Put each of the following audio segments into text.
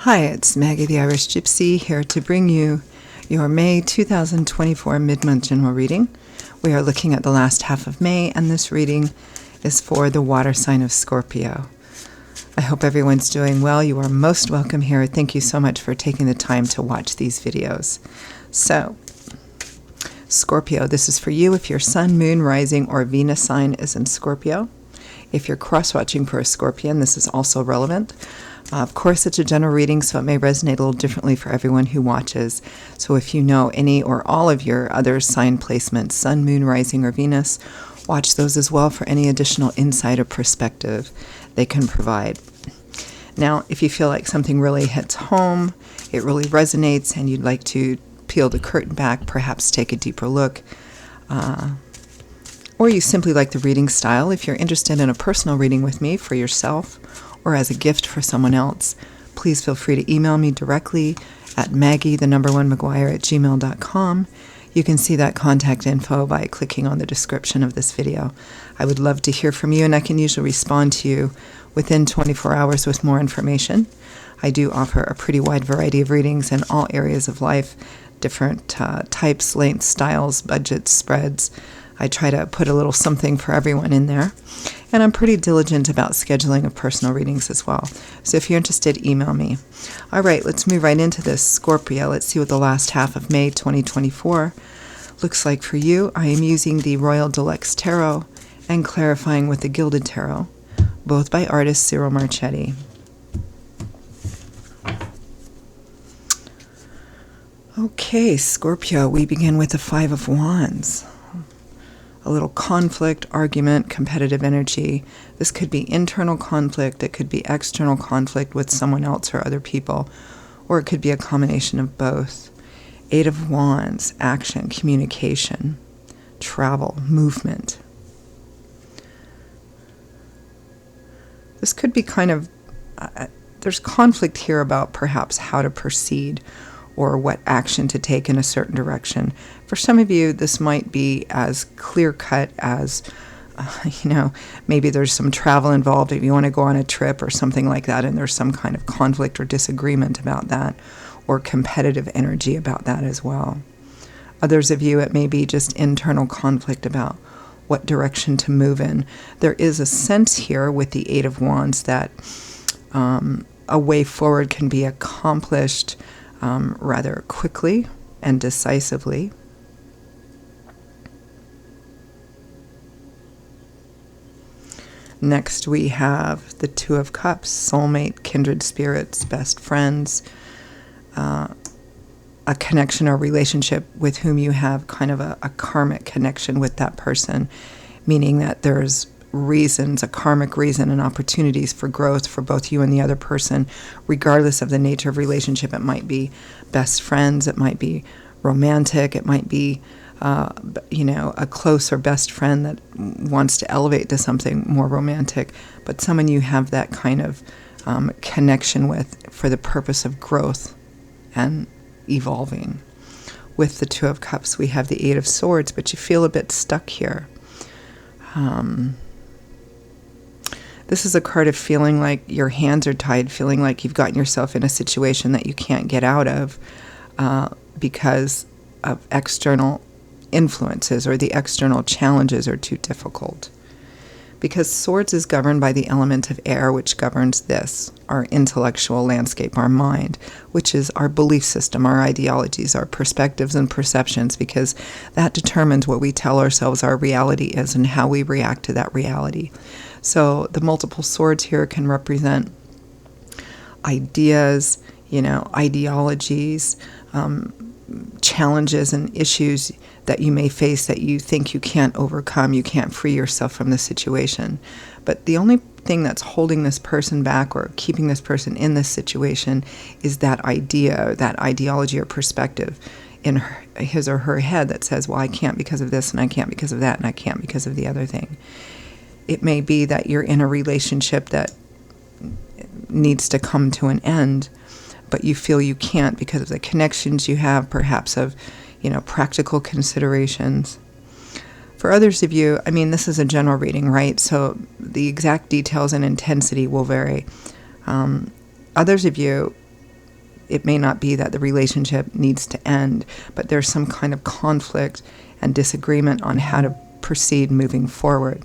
Hi, it's Maggie the Irish Gypsy here to bring you your May 2024 mid-month general reading. We are looking at the last half of May, and this reading is for the water sign of Scorpio. I hope everyone's doing well. You are most welcome here. Thank you so much for taking the time to watch these videos. So, Scorpio, this is for you if your sun, moon, rising, or Venus sign is in Scorpio. If you're cross-watching for a Scorpion, this is also relevant. Of course, it's a general reading, so it may resonate a little differently for everyone who watches. So if you know any or all of your other sign placements, sun, moon, rising, or Venus, watch those as well for any additional insight or perspective they can provide. Now, if you feel like something really hits home, it really resonates, and you'd like to peel the curtain back, perhaps take a deeper look, or you simply like the reading style, if you're interested in a personal reading with me for yourself or as a gift for someone else, please feel free to email me directly at maggie1mcguire@gmail.com. You can see that contact info by clicking on the description of this video. I would love to hear from you, and I can usually respond to you within 24 hours with more information. I do offer a pretty wide variety of readings in all areas of life, different types, lengths, styles, budgets, spreads. I try to put a little something for everyone in there. And I'm pretty diligent about scheduling of personal readings as well. So if you're interested, email me. All right, let's move right into this. Scorpio, let's see what the last half of May 2024 looks like for you. I am using the Royal Deluxe Tarot and clarifying with the Gilded Tarot, both by artist Cyril Marchetti. Okay, Scorpio, we begin with the Five of Wands. A little conflict, argument, competitive energy. This could be internal conflict, it could be external conflict with someone else or other people, or it could be a combination of both. Eight of Wands, action, communication, travel, movement. This could be kind of, there's conflict here about perhaps how to proceed or what action to take in a certain direction. For some of you, this might be as clear-cut as, maybe there's some travel involved if you want to go on a trip or something like that, and there's some kind of conflict or disagreement about that, or competitive energy about that as well. Others of you, it may be just internal conflict about what direction to move in. There is a sense here with the Eight of Wands that a way forward can be accomplished rather quickly and decisively. Next, we have the Two of Cups, soulmate, kindred spirits, best friends, a connection or relationship with whom you have kind of a karmic connection with that person, meaning that there's reasons, a karmic reason and opportunities for growth for both you and the other person, regardless of the nature of relationship. It might be best friends, it might be romantic, it might be, a close or best friend that wants to elevate to something more romantic, but someone you have that kind of connection with for the purpose of growth and evolving. With the Two of Cups, we have the Eight of Swords, but you feel a bit stuck here. This is a card of feeling like your hands are tied, feeling like you've gotten yourself in a situation that you can't get out of because of external influences, or the external challenges are too difficult. Because Swords is governed by the element of air, which governs this, our intellectual landscape, our mind, which is our belief system, our ideologies, our perspectives and perceptions, because that determines what we tell ourselves our reality is and how we react to that reality. So the multiple swords here can represent ideas, ideologies, challenges and issues that you may face that you think you can't overcome, you can't free yourself from the situation. But the only thing that's holding this person back or keeping this person in this situation is that idea, that ideology or perspective in his or her head that says, well, I can't because of this, and I can't because of that, and I can't because of the other thing. It may be that you're in a relationship that needs to come to an end, but you feel you can't because of the connections you have, perhaps of, practical considerations. For others of you, this is a general reading, right? So the exact details and intensity will vary. Others of you, it may not be that the relationship needs to end, but there's some kind of conflict and disagreement on how to proceed moving forward.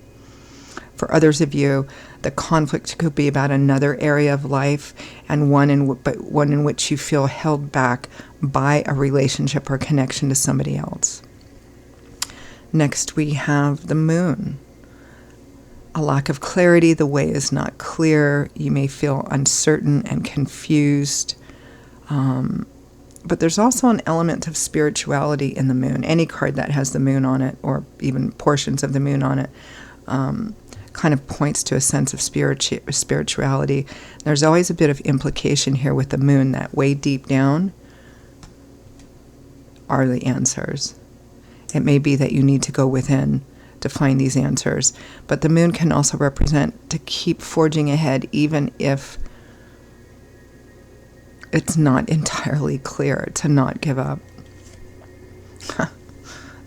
For others of you, the conflict could be about another area of life, and one in which you feel held back by a relationship or connection to somebody else. Next, we have the moon. A lack of clarity, the way is not clear. You may feel uncertain and confused. But there's also an element of spirituality in the moon. Any card that has the moon on it, or even portions of the moon on it, kind of points to a sense of spirituality. There's always a bit of implication here with the moon that way deep down are the answers. It may be that you need to go within to find these answers, but the moon can also represent to keep forging ahead even if it's not entirely clear, to not give up.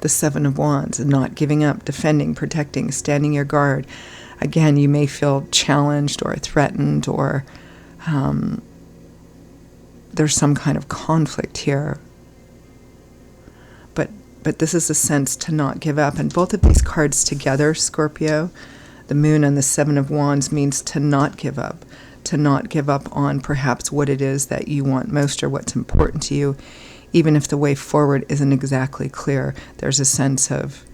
The Seven of Wands, not giving up, defending, protecting, standing your guard. Again, you may feel challenged or threatened, or there's some kind of conflict here. But this is a sense to not give up. And both of these cards together, Scorpio, the moon and the Seven of Wands, means to not give up. To not give up on perhaps what it is that you want most or what's important to you, even if the way forward isn't exactly clear. There's a sense of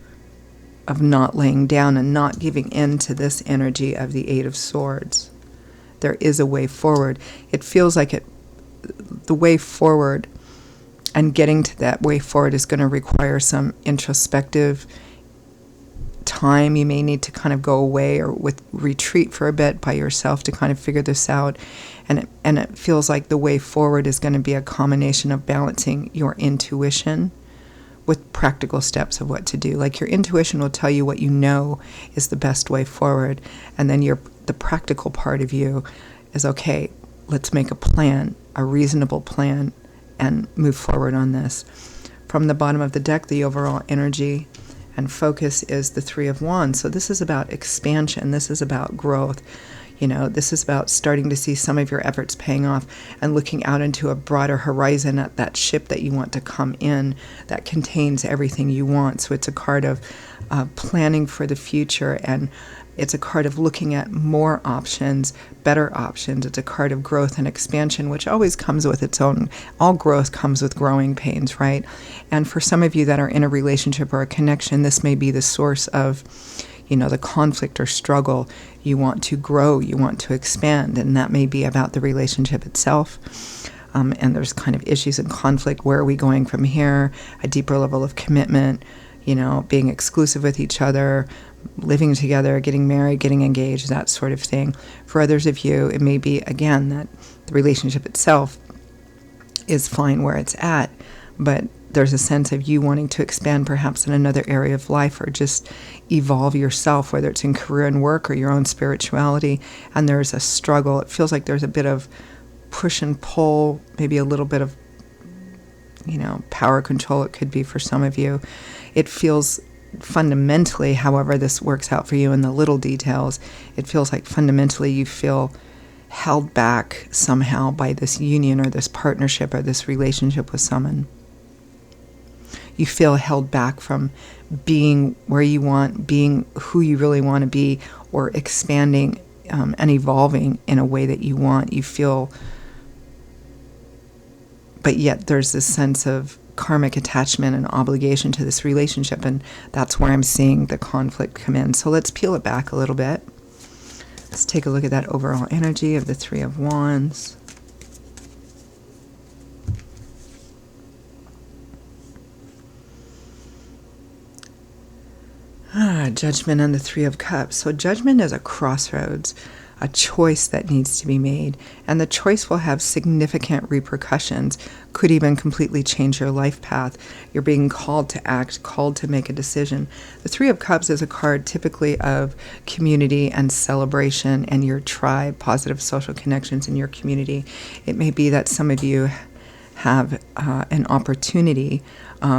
not laying down and not giving in to this energy of the Eight of Swords. There is a way forward. It feels like the way forward, and getting to that way forward, is going to require some introspective time. You may need to kind of go away or retreat for a bit by yourself to kind of figure this out. And it feels like the way forward is going to be a combination of balancing your intuition with practical steps of what to do. Like, your intuition will tell you what you know is the best way forward, and then the practical part of you is, okay, let's make a plan, a reasonable plan, and move forward on this. From the bottom of the deck, the overall energy and focus is the Three of Wands. So this is about expansion. This is about growth. This is about starting to see some of your efforts paying off and looking out into a broader horizon at that ship that you want to come in that contains everything you want. So it's a card of planning for the future, and it's a card of looking at more options, better options. It's a card of growth and expansion, which always comes with its own, all growth comes with growing pains, right? And for some of you that are in a relationship or a connection, this may be the source of, the conflict or struggle. You want to grow, you want to expand, and that may be about the relationship itself. And there's kind of issues and conflict. Where are we going from here? A deeper level of commitment, being exclusive with each other, living together, getting married, getting engaged, that sort of thing. For others of you, it may be, again, that the relationship itself is fine where it's at, but there's a sense of you wanting to expand perhaps in another area of life, or just evolve yourself, whether it's in career and work or your own spirituality, and there's a struggle. It feels like there's a bit of push and pull, maybe a little bit of, power control it could be for some of you. It feels fundamentally, however this works out for you in the little details, it feels like fundamentally you feel held back somehow by this union or this partnership or this relationship with someone. You feel held back from being where you want, being who you really want to be, or expanding and evolving in a way that you want. You feel, but yet there's this sense of karmic attachment and obligation to this relationship, and that's where I'm seeing the conflict come in. So let's peel it back a little bit. Let's take a look at that overall energy of the Three of Wands. Judgment and the Three of Cups. So Judgment is a crossroads, a choice that needs to be made, and the choice will have significant repercussions, could even completely change your life path. You're being called to act, called to make a decision. The Three of Cups is a card typically of community and celebration and your tribe, positive social connections in your community. It may be that some of you have an opportunity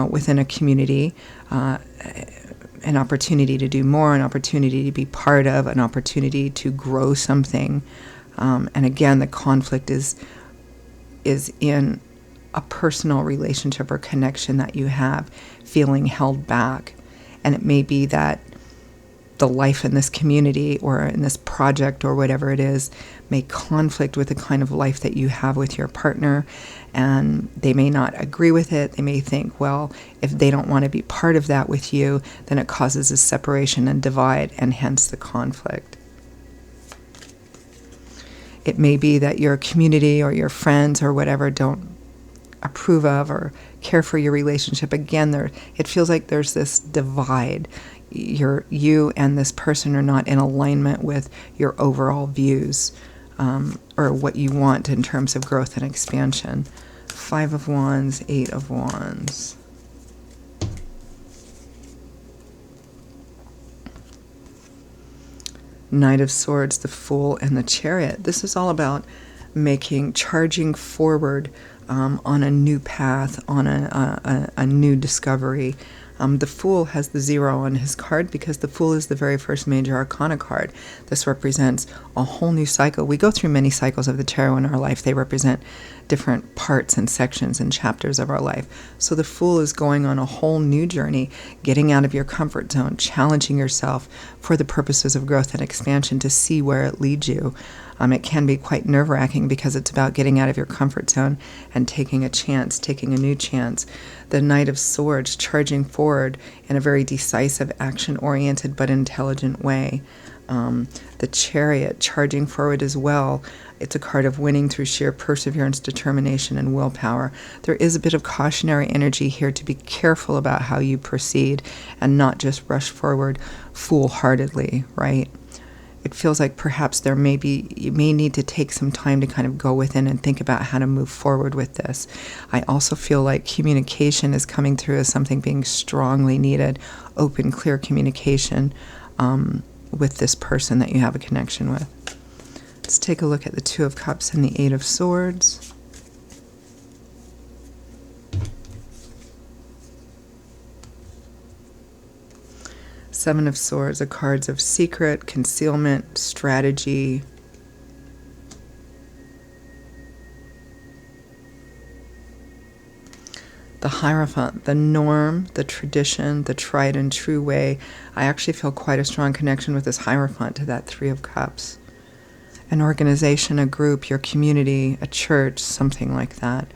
within a community, an opportunity to do more, an opportunity to be part of, an opportunity to grow something. And again, the conflict is is in a personal relationship or connection that you have feeling held back. And it may be that the life in this community or in this project or whatever it is may conflict with the kind of life that you have with your partner, and they may not agree with it. They may think, well, if they don't want to be part of that with you, then it causes a separation and divide, and hence the conflict. It may be that your community or your friends or whatever don't approve of or care for your relationship. Again, it feels like there's this divide. You and this person are not in alignment with your overall views, or what you want in terms of growth and expansion. 5 of Wands, 8 of Wands. Knight of Swords, the Fool, and the Chariot. This is all about charging forward on a new path, on a new discovery. The Fool has the 0 on his card because the Fool is the very first major arcana card. This represents a whole new cycle. We go through many cycles of the tarot in our life. They represent different parts and sections and chapters of our life. So the Fool is going on a whole new journey, getting out of your comfort zone, challenging yourself for the purposes of growth and expansion to see where it leads you. It can be quite nerve-wracking because it's about getting out of your comfort zone and taking a chance, taking a new chance. The Knight of Swords charging forward in a very decisive, action-oriented but intelligent way. The Chariot charging forward as well. It's a card of winning through sheer perseverance, determination, and willpower. There is a bit of cautionary energy here to be careful about how you proceed and not just rush forward foolhardily, right? It feels like perhaps you may need to take some time to kind of go within and think about how to move forward with this. I also feel like communication is coming through as something being strongly needed. Open, clear communication with this person that you have a connection with. Let's take a look at the 2 of Cups and the 8 of Swords. Seven of Swords are cards of secret, concealment, strategy. The Hierophant, the norm, the tradition, the tried and true way. I actually feel quite a strong connection with this Hierophant to that 3 of Cups. An organization, a group, your community, a church, something like that.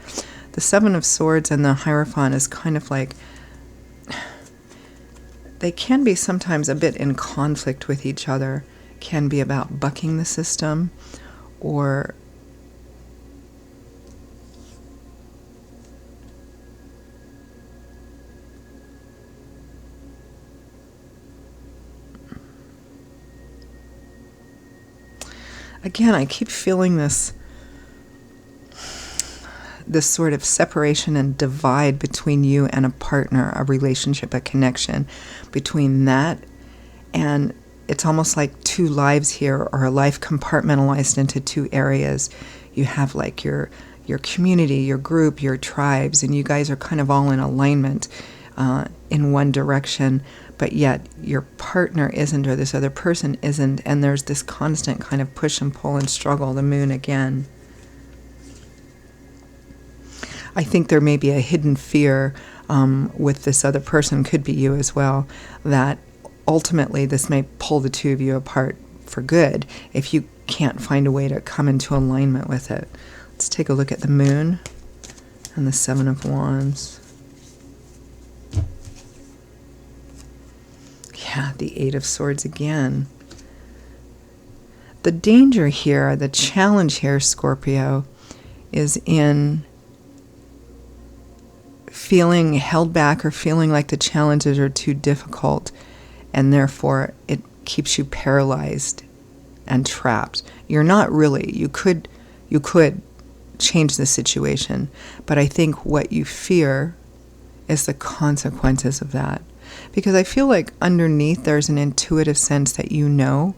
The 7 of Swords and the Hierophant is kind of like, they can be sometimes a bit in conflict with each other, can be about bucking the system, or again, I keep feeling this sort of separation and divide between you and a partner, a relationship, a connection. Between that, and it's almost like 2 lives here, or a life compartmentalized into 2 areas. You have like your community, your group, your tribes, and you guys are kind of all in alignment in one direction, but yet your partner isn't, or this other person isn't, and there's this constant kind of push and pull and struggle. The Moon again. I think there may be a hidden fear with this other person, could be you as well, that ultimately this may pull the 2 of you apart for good if you can't find a way to come into alignment with it. Let's take a look at the Moon and the 7 of Wands. Yeah, the 8 of Swords again. The danger here, the challenge here, Scorpio, is in feeling held back or feeling like the challenges are too difficult, and therefore it keeps you paralyzed and trapped. You're not really. You could change the situation, but I think what you fear is the consequences of that. Because I feel like underneath there's an intuitive sense that you know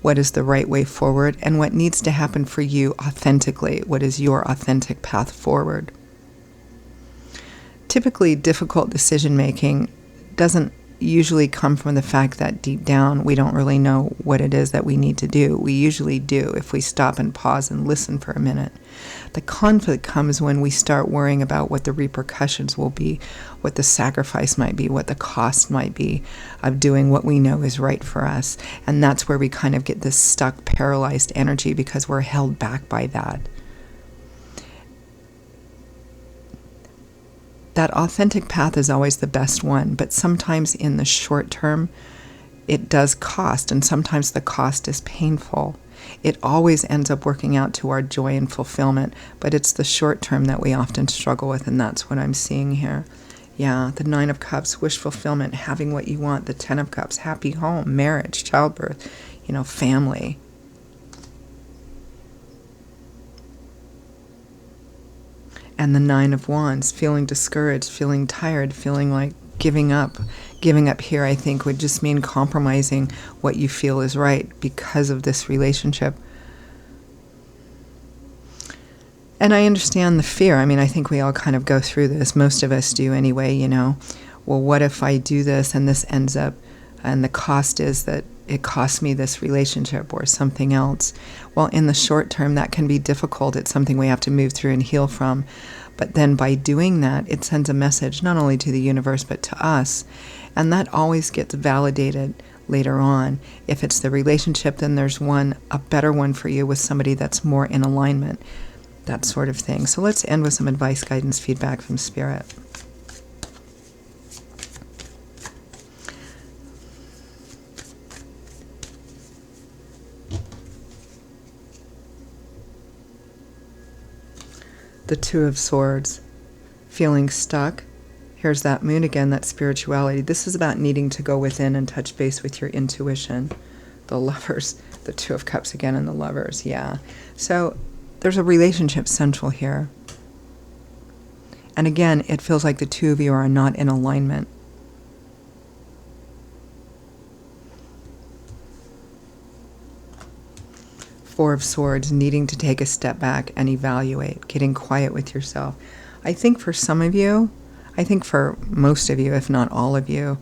what is the right way forward and what needs to happen for you authentically, what is your authentic path forward. Typically, difficult decision-making doesn't usually come from the fact that deep down we don't really know what it is that we need to do. We usually do if we stop and pause and listen for a minute. The conflict comes when we start worrying about what the repercussions will be, what the sacrifice might be, what the cost might be of doing what we know is right for us. And that's where we kind of get this stuck, paralyzed energy because we're held back by that. That authentic path is always the best one, but sometimes in the short term, it does cost, and sometimes the cost is painful. It always ends up working out to our joy and fulfillment, but it's the short term that we often struggle with, and that's what I'm seeing here. Yeah, the 9 of Cups, wish fulfillment, having what you want. The 10 of Cups, happy home, marriage, childbirth, family. And the 9 of Wands, feeling discouraged, feeling tired, feeling like giving up. Giving up here, I think, would just mean compromising what you feel is right because of this relationship. And I understand the fear. I think we all kind of go through this. Most of us do anyway, Well, what if I do this and this ends up, and the cost is that it costs me this relationship or something else? Well, in the short term, that can be difficult. It's something we have to move through and heal from. But then by doing that, it sends a message not only to the universe, but to us. And that always gets validated later on. If it's the relationship, then there's a better one for you with somebody that's more in alignment, that sort of thing. So let's end with some advice, guidance, feedback from Spirit. The 2 of Swords, feeling stuck. Here's that moon again, that spirituality. This is about needing to go within and touch base with your intuition. The Lovers, the 2 of Cups again, and the Lovers, yeah. So there's a relationship central here. And again, it feels like the two of you are not in alignment. Four of Swords, needing to take a step back and evaluate, getting quiet with yourself. I think for some of you, I think for most of you, if not all of you,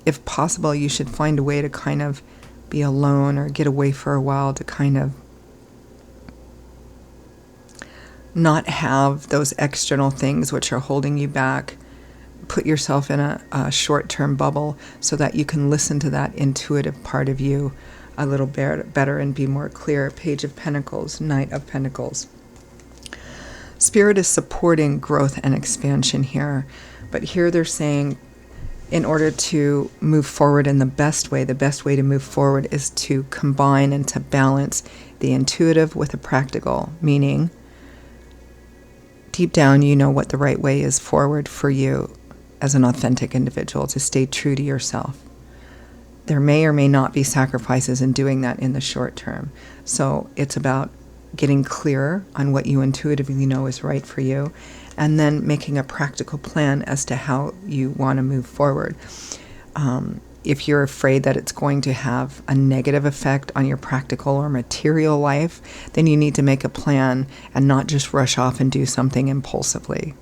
if possible, you should find a way to kind of be alone or get away for a while to kind of not have those external things which are holding you back. Put yourself in a short-term bubble so that you can listen to that intuitive part of you a little better and be more clear. Page of Pentacles, Knight of Pentacles. Spirit is supporting growth and expansion here, but here they're saying in order to move forward in the best way to move forward is to combine and to balance the intuitive with the practical, meaning deep down you know what the right way is forward for you as an authentic individual, to stay true to yourself. There may or may not be sacrifices in doing that in the short term. So it's about getting clearer on what you intuitively know is right for you, and then making a practical plan as to how you want to move forward. If you're afraid that it's going to have a negative effect on your practical or material life, then you need to make a plan and not just rush off and do something impulsively.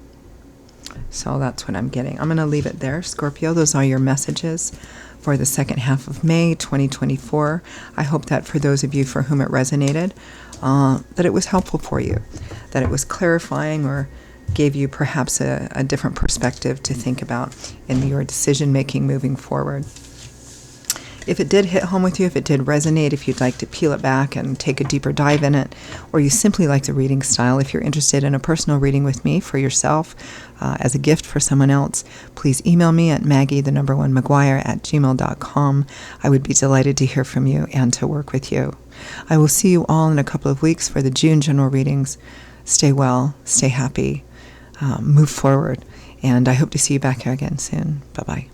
So that's what I'm getting. I'm going to leave it there, Scorpio. Those are your messages for the second half of May 2024. I hope that for those of you for whom it resonated, that it was helpful for you, that it was clarifying or gave you perhaps a different perspective to think about in your decision-making moving forward. If it did hit home with you, if it did resonate, if you'd like to peel it back and take a deeper dive in it, or you simply like the reading style, if you're interested in a personal reading with me for yourself as a gift for someone else, please email me at maggie1maguire@gmail.com. I would be delighted to hear from you and to work with you. I will see you all in a couple of weeks for the June general readings. Stay well, stay happy, move forward, and I hope to see you back here again soon. Bye-bye.